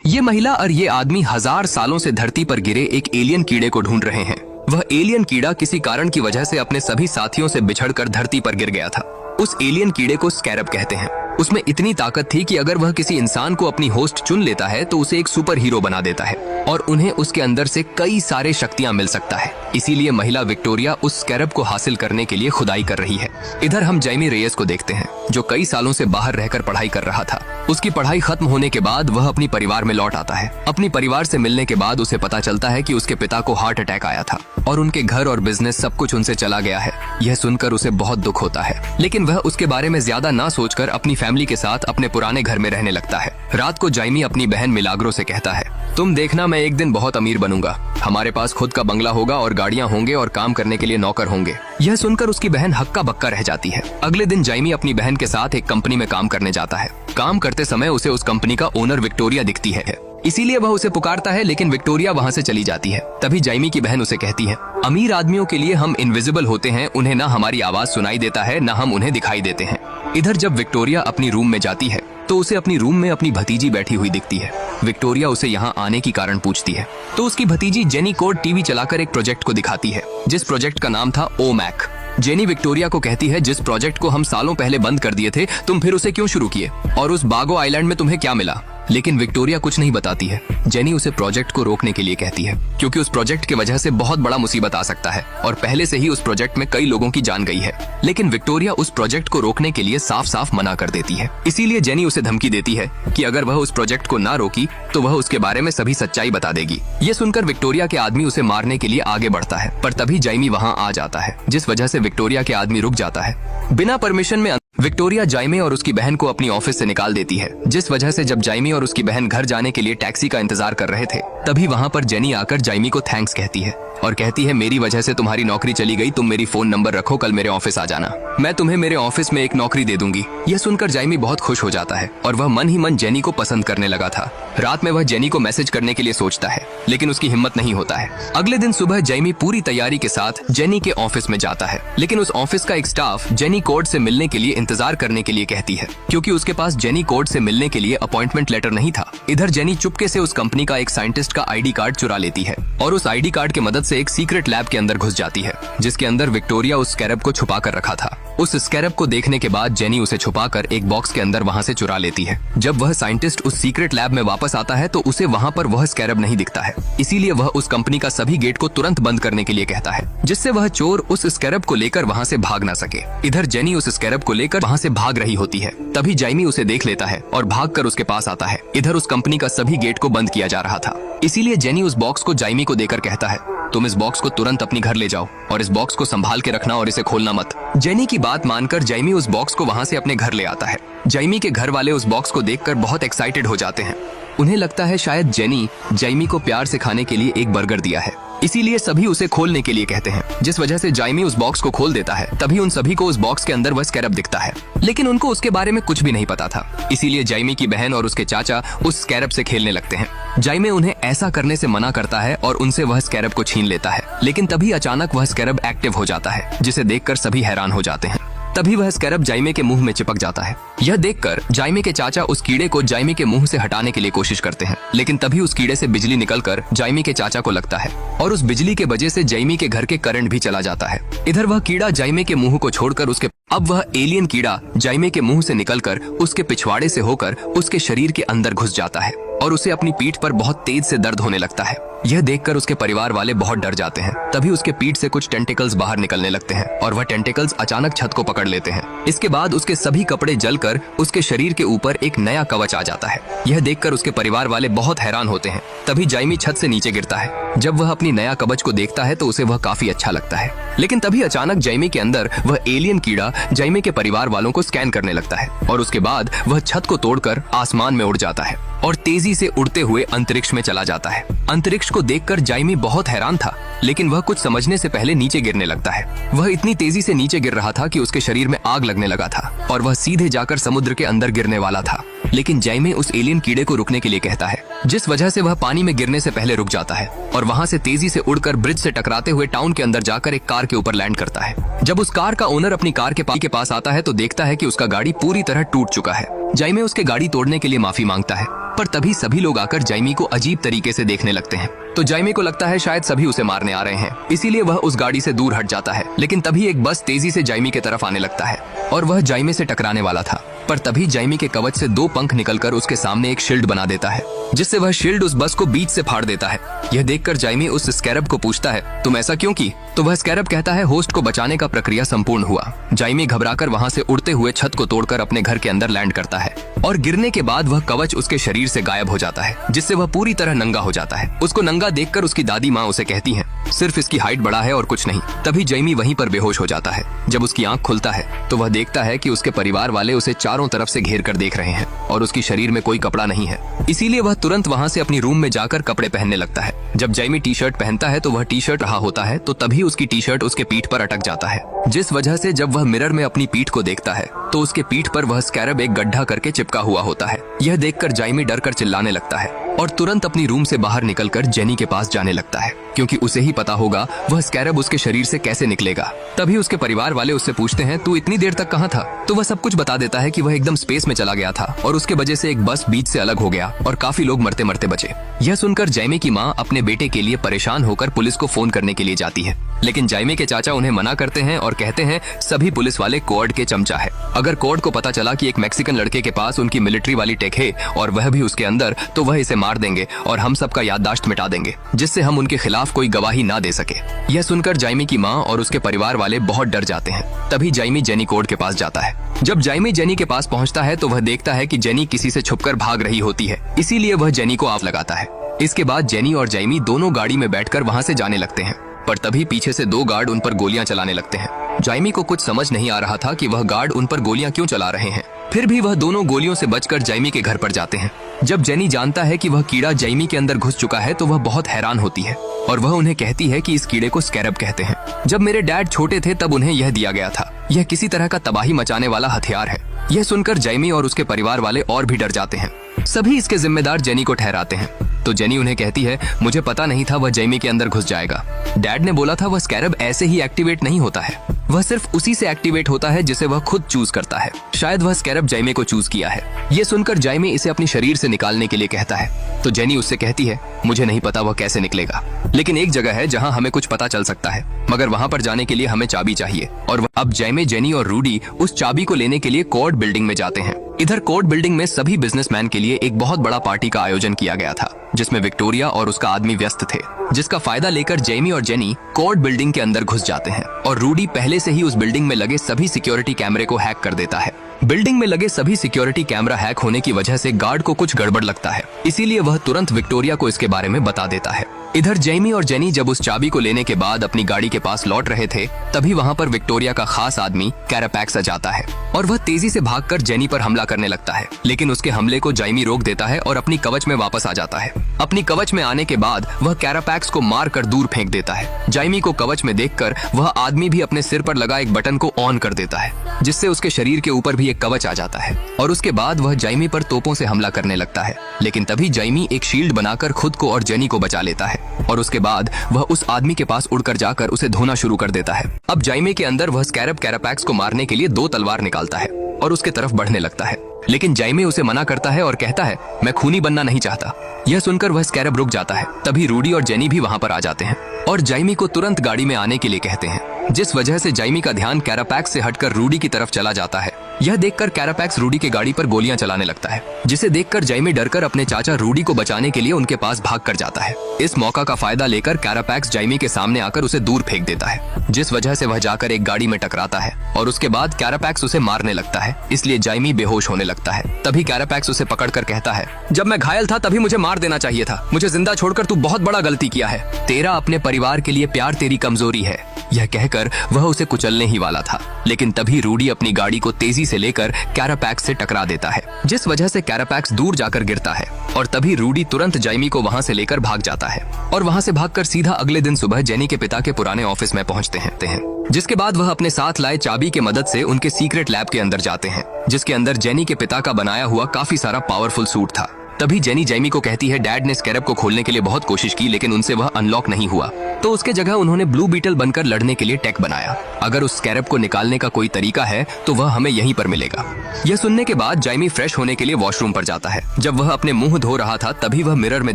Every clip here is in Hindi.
ये महिला और ये आदमी 1000 सालों से धरती पर गिरे एक एलियन कीड़े को ढूंढ रहे हैं। वह एलियन कीड़ा किसी कारण की वजह से अपने सभी साथियों से बिछड़कर धरती पर गिर गया था। उस एलियन कीड़े को स्कैरब कहते हैं। उसमें इतनी ताकत थी कि अगर वह किसी इंसान को अपनी होस्ट चुन लेता है तो उसे एक सुपर हीरो बना देता है और उन्हें उसके अंदर से कई सारे शक्तियां मिल सकता है। इसीलिए महिला विक्टोरिया उस स्कैरब को हासिल करने के लिए खुदाई कर रही है। इधर हम जैमी रेयस को देखते हैं, जो कई सालों से बाहर रहकर पढ़ाई कर रहा था। उसकी पढ़ाई खत्म होने के बाद वह अपनी परिवार में लौट आता है। अपनी परिवार से मिलने के बाद उसे पता चलता है कि उसके पिता को हार्ट अटैक आया था और उनके घर और बिजनेस सब कुछ उनसे चला गया है। यह सुनकर उसे बहुत दुख होता है, लेकिन वह उसके बारे में ज्यादा ना सोचकर अपनी फैमिली के साथ अपने पुराने घर में रहने लगता है। रात को जैमी अपनी बहन मिलाग्रो से कहता है, तुम देखना मैं एक दिन बहुत अमीर बनूंगा। हमारे पास खुद का बंगला होगा और गाड़ियां होंगे और काम करने के लिए नौकर होंगे। यह सुनकर उसकी बहन हक्का बक्का रह जाती है। अगले दिन जैमी अपनी बहन के साथ एक कंपनी में काम करने जाता है। काम करते समय उसे उस कंपनी का ओनर विक्टोरिया दिखती है, इसीलिए वह उसे पुकारता है, लेकिन विक्टोरिया वहां से चली जाती है। तभी जैमी की बहन उसे कहती है, अमीर आदमियों के लिए हम इनविजिबल होते हैं, उन्हें ना हमारी आवाज सुनाई देता है ना हम उन्हें दिखाई देते हैं। इधर जब विक्टोरिया अपनी रूम में जाती है तो उसे अपनी रूम में अपनी भतीजी बैठी हुई दिखती है। विक्टोरिया उसे यहाँ आने की कारण पूछती है तो उसकी भतीजी जेनी कोड टीवी चलाकर एक प्रोजेक्ट को दिखाती है, जिस प्रोजेक्ट का नाम था ओमैक। जेनी विक्टोरिया को कहती है, जिस प्रोजेक्ट को हम सालों पहले बंद कर दिए थे, तुम फिर उसे क्यों शुरू किए और उस बागो आइलैंड में तुम्हें क्या मिला? लेकिन विक्टोरिया कुछ नहीं बताती है। जेनी उसे प्रोजेक्ट को रोकने के लिए कहती है, क्योंकि उस प्रोजेक्ट की वजह से बहुत बड़ा मुसीबत आ सकता है और पहले से ही उस प्रोजेक्ट में कई लोगों की जान गई है। लेकिन विक्टोरिया उस प्रोजेक्ट को रोकने के लिए साफ साफ मना कर देती है। इसीलिए जेनी उसे धमकी देती है कि अगर वह उस प्रोजेक्ट को ना रोकी तो वह उसके बारे में सभी सच्चाई बता देगी। ये सुनकर विक्टोरिया के आदमी उसे मारने के लिए आगे बढ़ता है, पर तभी जैमी वहाँ आ जाता है, जिस वजह से विक्टोरिया के आदमी रुक जाता है। बिना परमिशन में विक्टोरिया जैमी और उसकी बहन को अपनी ऑफिस से निकाल देती है, जिस वजह से जब जैमी और उसकी बहन घर जाने के लिए टैक्सी का इंतजार कर रहे थे, तभी वहाँ पर जेनी आकर जैमी को थैंक्स कहती है और कहती है, मेरी वजह से तुम्हारी नौकरी चली गई, तुम मेरी फोन नंबर रखो, कल मेरे ऑफिस आ जाना, मैं तुम्हें मेरे ऑफिस में एक नौकरी दे दूंगी। यह सुनकर जैमी बहुत खुश हो जाता है और वह मन ही मन जेनी को पसंद करने लगा था। रात में वह जेनी को मैसेज करने के लिए सोचता है, लेकिन उसकी हिम्मत नहीं होता है। अगले दिन सुबह जैमी पूरी तैयारी के साथ जेनी के ऑफिस में जाता है, लेकिन उस ऑफिस का एक स्टाफ जेनी कोड से मिलने के लिए इंतजार करने के लिए कहती है, क्योंकि उसके पास जेनी कोड से मिलने के लिए अपॉइंटमेंट लेटर नहीं था। इधर जेनी चुपके से उस कंपनी का एक साइंटिस्ट का आईडी कार्ड चुरा लेती है और उस आईडी कार्ड की मदद से एक सीक्रेट लैब के अंदर घुस जाती है, जिसके अंदर विक्टोरिया उस स्कैरब को छुपा कर रखा था। उस स्कैरब को देखने के बाद जेनी उसे छुपाकर एक बॉक्स के अंदर वहां से चुरा लेती है। जब वह साइंटिस्ट उस सीक्रेट लैब में वापस आता है तो उसे वहां पर वह स्कैरब नहीं दिखता है, इसीलिए वह उस कंपनी का सभी गेट को तुरंत बंद करने के लिए कहता है, जिससे वह चोर उस स्कैरब को लेकर वहां से भाग ना सके। इधर जेनी उस स्कैरब को लेकर वहां से भाग रही होती है, तभी जैमी उसे देख लेता है और भागकर उसके पास आता है। इधर उस कंपनी का सभी गेट को बंद किया जा रहा था, इसीलिए जेनी उस बॉक्स को जैमी को देकर कहता है, तुम इस बॉक्स को तुरंत अपनी घर ले जाओ और इस बॉक्स को संभाल के रखना और इसे खोलना मत। जेनी की बात मानकर जैमी उस बॉक्स को वहां से अपने घर ले आता है। जैमी के घर वाले उस बॉक्स को देखकर बहुत एक्साइटेड हो जाते हैं। उन्हें लगता है शायद जेनी जैमी को प्यार से खाने के लिए एक बर्गर दिया है, इसीलिए सभी उसे खोलने के लिए कहते हैं, जिस वजह से जैमी उस बॉक्स को खोल देता है। तभी उन सभी को उस बॉक्स के अंदर वह स्कैरब दिखता है, लेकिन उनको उसके बारे में कुछ भी नहीं पता था, इसीलिए जैमी की बहन और उसके चाचा उस स्कैरब से खेलने लगते हैं। जैमी उन्हें ऐसा करने से मना करता है और उनसे वह स्कैरब को छीन लेता है, लेकिन तभी अचानक वह स्कैरब एक्टिव हो जाता है, जिसे देखकर सभी हैरान हो जाते हैं। तभी वह स्कैरब जैमी के मुंह में चिपक जाता है। यह देखकर जैमी के चाचा उस कीड़े को जैमी के मुंह से हटाने के लिए कोशिश करते हैं, लेकिन तभी उस कीड़े से बिजली निकलकर जैमी के चाचा को लगता है और उस बिजली के वजह से जैमी के घर के करंट भी चला जाता है। इधर वह कीड़ा जैमी के मुंह को छोड़कर अब वह एलियन कीड़ा जैमी के मुंह से निकलकर उसके पिछवाड़े से होकर उसके शरीर के अंदर घुस जाता है और उसे अपनी पीठ पर बहुत तेज से दर्द होने लगता है। यह देखकर उसके परिवार वाले बहुत डर जाते हैं। तभी उसके पीठ से कुछ टेंटिकल्स बाहर निकलने लगते हैं और वह टेंटिकल्स अचानक छत को पकड़ लेते हैं। इसके बाद उसके सभी कपड़े जलकर उसके शरीर के ऊपर एक नया कवच आ जाता है। यह देखकर उसके परिवार वाले बहुत हैरान होते हैं। तभी जैमी छत से नीचे गिरता है। जब वह अपनी नया कवच को देखता है तो उसे वह काफी अच्छा लगता है, लेकिन तभी अचानक जैमी के अंदर वह एलियन कीड़ा जैमी के परिवार वालों को स्कैन करने लगता है और उसके बाद वह छत को तोड़कर आसमान में उड़ जाता है और तेजी से उड़ते हुए अंतरिक्ष में चला जाता है। अंतरिक्ष को देखकर जैमी बहुत हैरान था, लेकिन वह कुछ समझने से पहले नीचे गिरने लगता है। वह इतनी तेजी से नीचे गिर रहा था कि उसके शरीर में आग लगने लगा था और वह सीधे जाकर समुद्र के अंदर गिरने वाला था, लेकिन जैमी उस एलियन कीड़े को रुकने के लिए कहता है, जिस वजह से वह पानी में गिरने से पहले रुक जाता है और वहां से तेजी से उड़कर ब्रिज से टकराते हुए टाउन के अंदर जाकर एक कार के ऊपर लैंड करता है। जब उस कार का ओनर अपनी कार के पास आता है तो देखता है कि उसका गाड़ी पूरी तरह टूट चुका है। जैमी उसके गाड़ी तोड़ने के लिए माफी मांगता है, पर तभी सभी लोग आकर जाइमी को अजीब तरीके से देखने लगते हैं। तो जाइमी को लगता है शायद सभी उसे मारने आ रहे हैं, इसीलिए वह उस गाड़ी से दूर हट जाता है। लेकिन तभी एक बस तेजी से जाइमी की तरफ आने लगता है और वह जाइमी से टकराने वाला था, पर तभी जाइमी के कवच से 2 पंख निकलकर उसके सामने एक शील्ड बना देता है, जिससे वह शील्ड उस बस को बीच से फाड़ देता है। यह देखकर जाइमी उस स्कैरब को पूछता है, तुम ऐसा क्यों की? तो वह स्कैरब कहता है, होस्ट को बचाने का प्रक्रिया संपूर्ण हुआ। जाइमी घबराकर वहां से उड़ते हुए छत को तोड़कर अपने घर के अंदर लैंड करता है और गिरने के बाद वह कवच उसके शरीर से गायब हो जाता है, जिससे वह पूरी तरह नंगा हो जाता है। उसको नंगा देखकर उसकी दादी माँ उसे कहती हैं, सिर्फ इसकी हाइट बढ़ा है और कुछ नहीं। तभी जाइमी वहीं पर बेहोश हो जाता है। जब उसकी आंख खुलता है तो वह देखता है कि उसके परिवार वाले उसे चारों तरफ से घेर कर देख रहे हैं और उसकी शरीर में कोई कपड़ा नहीं है, इसीलिए वह तुरंत वहां से अपनी रूम में जाकर कपड़े पहनने लगता है। जब जाइमी टी शर्ट पहनता है तो वह टी शर्ट रहा होता है, तो तभी उसकी टी शर्ट उसके पीठ पर अटक जाता है, जिस वजह से जब वह मिरर में अपनी पीठ को देखता है तो उसके पीठ पर वह स्कैरब एक गड्ढा करके चिपका हुआ होता है। यह देखकर जाइमी डर कर चिल्लाने लगता है और तुरंत अपनी रूम से बाहर निकलकर जेनी के पास जाने लगता है, क्योंकि उसे ही पता होगा वह स्कैरब उसके शरीर से कैसे निकलेगा। तभी उसके परिवार वाले उससे पूछते हैं, तू इतनी देर तक कहाँ था? तो वह सब कुछ बता देता है कि वह एकदम स्पेस में चला गया था और उसके वजह से एक बस बीच से अलग हो गया और काफी लोग मरते मरते बचे। यह सुनकर जाइमी की माँ अपने बेटे के लिए परेशान होकर पुलिस को फोन करने के लिए जाती है, लेकिन जाइमी के चाचा उन्हें मना करते हैं और कहते हैं सभी पुलिस वाले कोड के चमचा है। अगर कोड को पता चला कि एक मैक्सिकन लड़के के पास उनकी मिलिट्री वाली टेक है और वह भी उसके अंदर, तो वह इसे मार देंगे और हम सबका याददाश्त मिटा देंगे, जिससे हम उनके खिलाफ कोई गवाही ना दे सके। यह सुनकर जाइमी की माँ और उसके परिवार वाले बहुत डर जाते हैं। तभी जाइमी जेनी कोड के पास जाता है। जब जाइमी जेनी के पास पहुंचता है तो वह देखता है कि जेनी किसी से छुपकर भाग रही होती है, इसीलिए वह जेनी को आग लगाता है। इसके बाद जेनी और जाइमी दोनों गाड़ी में बैठकर वहां से जाने लगते हैं, पर तभी पीछे से 2 गार्ड उन पर गोलियां चलाने लगते हैं। जाइमी को कुछ समझ नहीं आ रहा था कि वह गार्ड उन पर गोलियां क्यों चला रहे हैं, फिर भी वह दोनों गोलियों से बचकर जाइमी के घर पर जाते हैं। जब जेनी जानता है कि वह कीड़ा जाइमी के अंदर घुस चुका है तो वह बहुत हैरान होती है और वह उन्हें कहती है कि इस कीड़े को स्कैरब कहते हैं। जब मेरे डैड छोटे थे तब उन्हें यह दिया गया था। यह किसी तरह का तबाही मचाने वाला हथियार है। यह सुनकर जाइमी और उसके परिवार वाले और भी डर जाते हैं। सभी इसके जिम्मेदार जेनी को ठहराते हैं। तो जेनी उन्हें कहती है, मुझे पता नहीं था वह जाइमी के अंदर घुस जाएगा। डैड ने बोला था वह स्कैरब ऐसे ही एक्टिवेट नहीं होता है, वह सिर्फ उसी से एक्टिवेट होता है जिसे वह खुद चूज करता है। शायद वह स्कैरब जाइमी को चूज किया है। ये सुनकर जाइमी इसे अपने शरीर से निकालने के लिए कहता है, तो जेनी उससे कहती है, मुझे नहीं पता वह कैसे निकलेगा, लेकिन एक जगह है जहाँ हमें कुछ पता चल सकता है, मगर वहाँ पर जाने के लिए हमें चाबी चाहिए। और अब जाइमी, जेनी और रूडी उस चाबी को लेने के लिए कोर्ट बिल्डिंग में जाते हैं। इधर कोर्ट बिल्डिंग में सभी बिजनेसमैन के लिए एक बहुत बड़ा पार्टी का आयोजन किया गया था, जिसमें विक्टोरिया और उसका आदमी व्यस्त थे, जिसका फायदा लेकर जेमी और जेनी कोर्ट बिल्डिंग के अंदर घुस जाते हैं और रूडी पहले से ही उस बिल्डिंग में लगे सभी सिक्योरिटी कैमरे को हैक कर देता है। बिल्डिंग में लगे सभी सिक्योरिटी कैमरा हैक होने की वजह से गार्ड को कुछ गड़बड़ लगता है, इसीलिए वह तुरंत विक्टोरिया को इसके बारे में बता देता है। इधर जेमी और जेनी जब उस चाबी को लेने के बाद अपनी गाड़ी के पास लौट रहे थे, तभी वहाँ पर विक्टोरिया का खास आदमी कैरापैक्स आ जाता है और वह तेजी से भागकर जेनी पर हमला करने लगता है, लेकिन उसके हमले को जाइमी रोक देता है और अपनी कवच में वापस आ जाता है। अपनी कवच में आने के बाद वह कैरापैक्स को मार कर दूर फेंक देता है। जाइमी को कवच में देखकर वह आदमी भी अपने सिर पर लगा एक बटन को ऑन कर देता है, जिससे उसके शरीर के ऊपर भी एक कवच आ जाता है और उसके बाद वह जाइमी पर तोपों से हमला करने लगता है। लेकिन तभी जाइमी एक शील्ड बनाकर खुद को और जेनी को बचा लेता है और उसके बाद वह उस आदमी के पास उड़कर जाकर उसे धोना शुरू कर देता है। अब जाइमी के अंदर वह स्कैरब कैरापैक्स को मारने के लिए 2 तलवार निकालता है और उसके तरफ बढ़ने लगता है, लेकिन जाइमी उसे मना करता है और कहता है, मैं खूनी बनना नहीं चाहता। यह सुनकर वह स्कैरब रुक जाता है। तभी रूडी और जेनी भी वहाँ पर आ जाते हैं और जाइमी को तुरंत गाड़ी में आने के लिए कहते हैं, जिस वजह से जाइमी का ध्यान कैरापैक्स से हटकर रूडी की तरफ चला जाता है। यह देखकर कैरापैक्स रूडी की गाड़ी पर गोलियां चलाने लगता है, जिसे देखकर जाइमी डरकर अपने चाचा रूडी को बचाने के लिए उनके पास भाग कर जाता है। इस मौका का फायदा लेकर कैरापैक्स जाइमी के सामने आकर उसे दूर फेंक देता है, जिस वजह से वह जाकर एक गाड़ी में टकराता है और उसके बाद कैरापैक्स उसे मारने लगता है, इसलिए जाइमी बेहोश होने लगता है। तभी कैरापैक्स उसे पकड़कर कहता है, जब मैं घायल था तभी मुझे मार देना चाहिए था, मुझे जिंदा छोड़कर तू बहुत बड़ा गलती किया है। तेरा अपने परिवार के लिए प्यार तेरी कमजोरी है। यह कहकर वह उसे कुचलने ही वाला था, लेकिन तभी रूडी अपनी गाड़ी को तेजी से लेकर कैरापैक्स से टकरा देता है, जिस वजह से कैरापैक्स दूर जाकर गिरता है और तभी रूडी तुरंत जाइमी को वहां से लेकर भाग जाता है और वहां से भागकर सीधा अगले दिन सुबह जेनी के पिता के पुराने ऑफिस में पहुंचते हैं, जिसके बाद वह अपने साथ लाए चाबी की मदद से उनके सीक्रेट लैब के अंदर जाते हैं, जिसके अंदर जेनी के पिता का बनाया हुआ काफी सारा पावरफुल सूट था। तभी जेनी जाइमी को कहती है डैड ने स्कैरब को खोलने के लिए बहुत कोशिश की लेकिन उनसे वह अनलॉक नहीं हुआ, तो उसके जगह उन्होंने ब्लू बीटल बनकर लड़ने के लिए टेक बनाया। अगर उस स्कैरब को निकालने का कोई तरीका है तो वह हमें यहीं पर मिलेगा। यह सुनने के बाद जाइमी फ्रेश होने के लिए वॉशरूम पर जाता है। जब वह अपने मुंह धो रहा था तभी वह मिरर में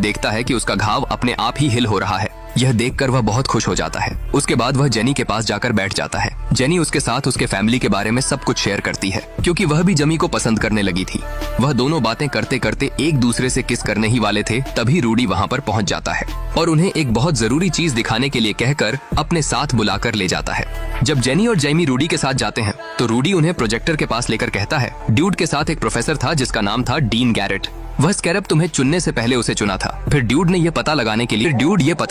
देखता है कि उसका घाव अपने आप ही हिल हो रहा है। यह देखकर वह बहुत खुश हो जाता है। उसके बाद वह जेनी के पास जाकर बैठ जाता है। जेनी उसके साथ उसके फैमिली के बारे में सब कुछ शेयर करती है क्योंकि वह भी जमी को पसंद करने लगी थी। वह दोनों बातें करते करते एक दूसरे से किस करने ही वाले थे, तभी रूडी वहाँ पर पहुँच जाता है और उन्हें एक बहुत जरूरी चीज दिखाने के लिए कहकर अपने साथ बुलाकर ले जाता है। जब जेनी और जाइमी रूडी के साथ जाते हैं तो रूडी उन्हें प्रोजेक्टर के पास लेकर कहता है ड्यूड के साथ एक प्रोफेसर था जिसका नाम था डीन गैरेट। वह स्कैरब तुम्हें चुनने से पहले उसे चुना था। फिर ड्यूड ये पता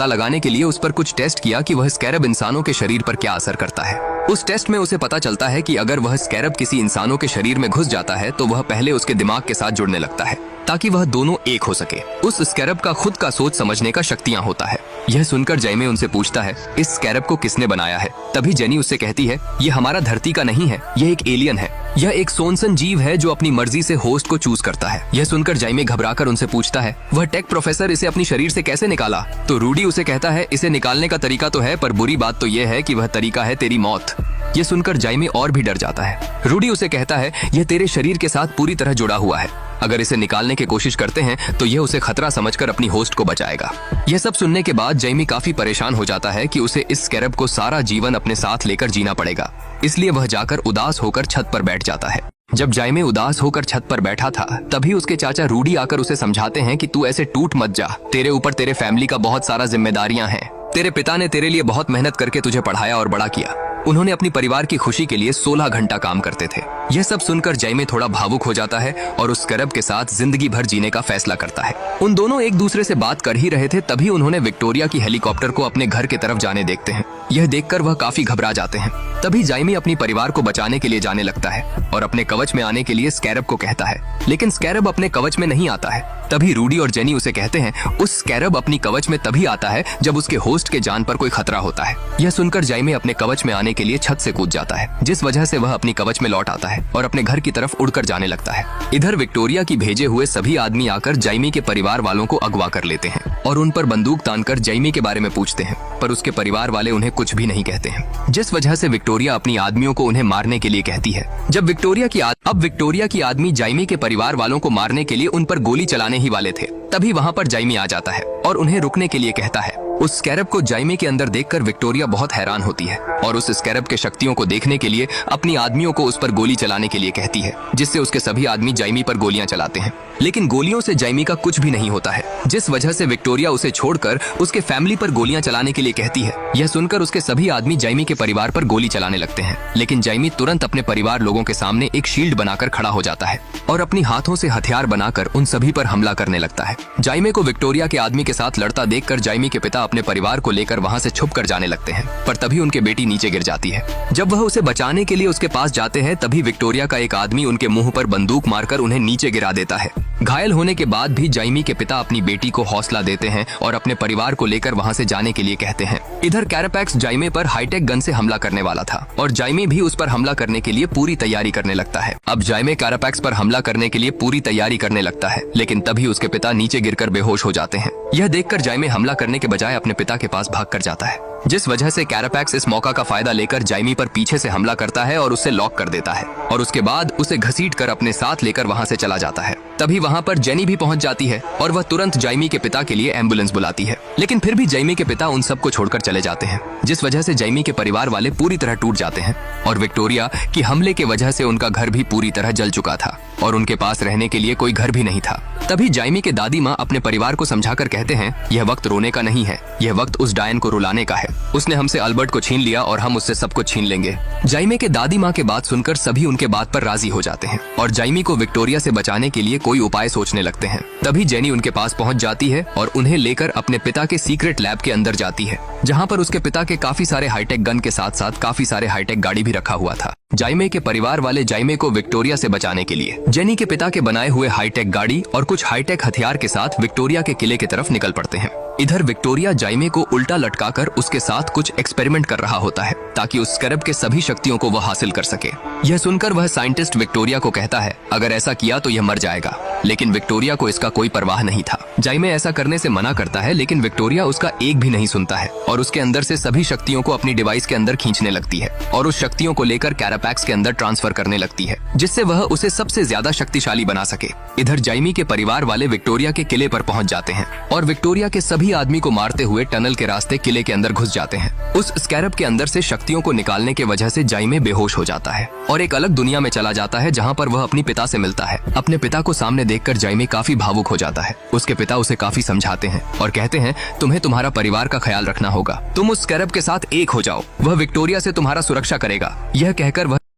लगाने के लिए उस पर कुछ टेस्ट किया कि वह स्कैरब इंसानों के शरीर पर क्या असर करता है। उस टेस्ट में उसे पता चलता है कि अगर वह स्कैरब किसी इंसानों के शरीर में घुस जाता है तो वह पहले उसके दिमाग के साथ जुड़ने लगता है ताकि वह दोनों एक हो सके। उस स्कैरब का खुद का सोच समझने का शक्तियाँ होता है। यह सुनकर जाइमे उनसे पूछता है इस स्कैरब को किसने बनाया है। तभी जेनी उससे कहती है ये हमारा धरती का नहीं है, यह एक एलियन है। यह एक सोनसन जीव है जो अपनी मर्जी से होस्ट को चूज करता है। यह सुनकर जाइमे घबराकर उनसे पूछता है वह टेक प्रोफेसर इसे अपनी शरीर से कैसे निकाला। तो रूडी उसे कहता है इसे निकालने का तरीका तो है पर बुरी बात तो यह है कि वह तरीका है तेरी मौत। यह सुनकर जाइमे और भी डर जाता है। रूडी उसे कहता है यह तेरे शरीर के साथ पूरी तरह जुड़ा हुआ है, अगर इसे निकालने की कोशिश करते हैं तो यह उसे खतरा समझकर अपनी होस्ट को बचाएगा। यह सब सुनने के बाद जाइमी काफी परेशान हो जाता है कि उसे इस स्कैरब को सारा जीवन अपने साथ लेकर जीना पड़ेगा, इसलिए वह जाकर उदास होकर छत पर बैठ जाता है। जब जाइमे उदास होकर छत पर बैठा था तभी उसके चाचा रूडी आकर उसे समझाते हैं कि तू ऐसे टूट मत जा, तेरे ऊपर तेरे फैमिली का बहुत सारा जिम्मेदारियां हैं। तेरे पिता ने तेरे लिए बहुत मेहनत करके तुझे पढ़ाया और बड़ा किया। उन्होंने अपनी परिवार की खुशी के लिए 16 घंटा काम करते थे। यह सब सुनकर जाइमे थोड़ा भावुक हो जाता है और उस स्कैरब के साथ जिंदगी भर जीने का फैसला करता है। उन दोनों एक दूसरे से बात कर ही रहे थे तभी उन्होंने विक्टोरिया की हेलीकॉप्टर को अपने घर की तरफ जाने देखते हैं। यह देखकर वह काफी घबरा जाते हैं। तभी जाइमे अपनी परिवार को बचाने के लिए जाने लगता है और अपने कवच में आने के लिए स्कैरब को कहता है, लेकिन स्कैरब अपने कवच में नहीं आता है। तभी रूडी और जेनी उसे कहते हैं उस स्कैरब अपनी कवच में तभी आता है जब उसके होस्ट के जान पर कोई खतरा होता है। यह सुनकर जाइमे अपने कवच में आने के लिए छत से कूद जाता है, जिस वजह से वह अपनी कवच में लौट आता है और अपने घर की तरफ उड़कर जाने लगता है। इधर विक्टोरिया की भेजे हुए सभी आदमी आकर जाइमे के परिवार वालों को अगवा कर लेते हैं और उन पर बंदूक तानकर जाइमे के बारे में पूछते हैं, पर उसके परिवार वाले उन्हें कुछ भी नहीं कहते हैं, जिस वजह से विक्टोरिया अपनी आदमियों को उन्हें मारने के लिए कहती है। जब विक्टोरिया की आदमी जाइमे के परिवार वालों को मारने के लिए उन पर गोली चलाने ही वाले थे, तभी वहाँ पर जाइमे आ जाता है और उन्हें रुकने के लिए कहता है। उस स्कैरब को जाइमे के अंदर देखकर विक्टोरिया बहुत हैरान होती है और उस स्कैरब के शक्तियों को देखने के लिए अपनी आदमियों को उस पर गोली चलाने के लिए कहती है, जिससे उसके सभी आदमी जाइमे पर गोलियां चलाते हैं। लेकिन गोलियों से जाइमे का कुछ भी नहीं होता है, जिस वजह से विक्टोरिया उसे छोड़कर उसके फैमिली पर गोलियां चलाने के लिए कहती है। यह सुनकर उसके सभी आदमी जाइमे के परिवार पर गोली चलाने लगते हैं, लेकिन जाइमे तुरंत अपने परिवार लोगों के सामने एक शील्ड बनाकर खड़ा हो जाता है और अपनी हाथों से हथियार बनाकर उन सभी पर हमला करने लगता है। जाइमे को विक्टोरिया के आदमी के साथ लड़ता देखकर जाइमे के पिता अपने परिवार को लेकर वहां से छुप कर जाने लगते हैं, पर तभी उनके बेटी नीचे गिर जाती है। जब वह उसे बचाने के लिए उसके पास जाते हैं तभी विक्टोरिया का एक आदमी उनके मुंह पर बंदूक मारकर उन्हें नीचे गिरा देता है। घायल होने के बाद भी जाइमे के पिता अपनी बेटी को हौसला देते हैं और अपने परिवार को लेकर वहां से जाने के लिए कहते हैं। इधर कैरापैक्स जाइमे पर हाईटेक गन से हमला करने वाला था और जाइमे भी उस पर हमला करने के लिए पूरी तैयारी करने लगता है। अब जाइमे कैरापैक्स पर हमला करने के लिए पूरी तैयारी करने लगता है, लेकिन तभी उसके पिता नीचे गिरकर बेहोश हो जाते हैं। यह देखकर जाइमे हमला करने के बजाय अपने पिता के पास भाग कर जाता है, जिस वजह से कैरापैक्स इस मौका का फायदा लेकर जाइमे पर पीछे से हमला करता है और उसे लॉक कर देता है और उसके बाद उसे घसीटकर अपने साथ लेकर वहां से चला जाता है। तभी वहां पर जेनी भी पहुंच जाती है और वह तुरंत जाइमे के पिता के लिए एम्बुलेंस बुलाती है, लेकिन फिर भी जाइमे के पिता उन सबको छोड़कर चले जाते हैं, जिस वजह से जाइमे के परिवार वाले पूरी तरह टूट जाते हैं और विक्टोरिया की हमले के वजह से उनका घर भी पूरी तरह जल चुका था और उनके पास रहने के लिए कोई घर भी नहीं था। तभी जाइमे के दादी माँ अपने परिवार को समझाकर कहते हैं, यह वक्त रोने का नहीं है, यह वक्त उस डायन को रुलाने का है। उसने हमसे अल्बर्ट को छीन लिया और हम उससे सब कुछ छीन लेंगे। जाइमे के दादी माँ के बात सुनकर सभी उनके बात पर राजी हो जाते हैं और जाइमे को विक्टोरिया से बचाने के लिए कोई उपाय सोचने लगते हैं। तभी जेनी उनके पास पहुंच जाती है और उन्हें लेकर अपने पिता के सीक्रेट लैब के अंदर जाती है, जहां पर उसके पिता के काफी सारे हाईटेक गन के साथ साथ काफी सारे हाईटेक गाड़ी भी रखा हुआ था। जाइमे के परिवार वाले जाइमे को विक्टोरिया से बचाने के लिए जेनी के पिता के बनाए हुए हाईटेक गाड़ी और कुछ हाईटेक हथियार के साथ विक्टोरिया के किले की तरफ निकल पड़ते हैं। इधर विक्टोरिया जाइमे को उल्टा लटकाकर उसके साथ कुछ एक्सपेरिमेंट कर रहा होता है ताकि उस स्कैरब के सभी शक्तियों को वह हासिल कर सके। यह सुनकर वह साइंटिस्ट विक्टोरिया को कहता है अगर ऐसा किया तो यह मर जाएगा, लेकिन विक्टोरिया को इसका कोई परवाह नहीं था। जाइमे ऐसा करने से मना करता है, लेकिन विक्टोरिया उसका एक भी नहीं सुनता है और उसके अंदर से सभी शक्तियों को अपनी डिवाइस के अंदर खींचने लगती है और उस शक्तियों को लेकर कैरापैक्स के अंदर ट्रांसफर करने लगती है, जिससे वह उसे सबसे ज्यादा शक्तिशाली बना सके। इधर जाइमी के परिवार वाले विक्टोरिया के किले पर पहुंच जाते हैं और विक्टोरिया के सभी आदमी को मारते हुए टनल के रास्ते किले के अंदर घुस जाते हैं। उस स्कैरब के अंदर से शक्तियों को निकालने की वजह से जाइमे बेहोश हो जाता है और एक अलग दुनिया में चला जाता है, जहाँ पर वह अपने पिता से मिलता है। अपने पिता को सामने देखकर जाइमे काफी भावुक हो जाता है। उसके पिता उसे काफी समझाते हैं और कहते हैं तुम्हें तुम्हारा परिवार का ख्याल रखना होगा, तुम उस स्कैरब के साथ एक हो जाओ, वह विक्टोरिया से तुम्हारा सुरक्षा करेगा। यह कहकर